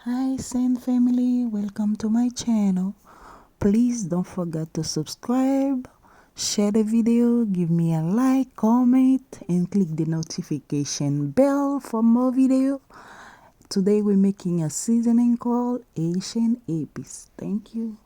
Hi Saint family, welcome to my channel. Please don't forget to subscribe, share the video, give me a like, comment, and click the notification bell for more video. Today we're making a seasoning called Haitian Epis. Thank you.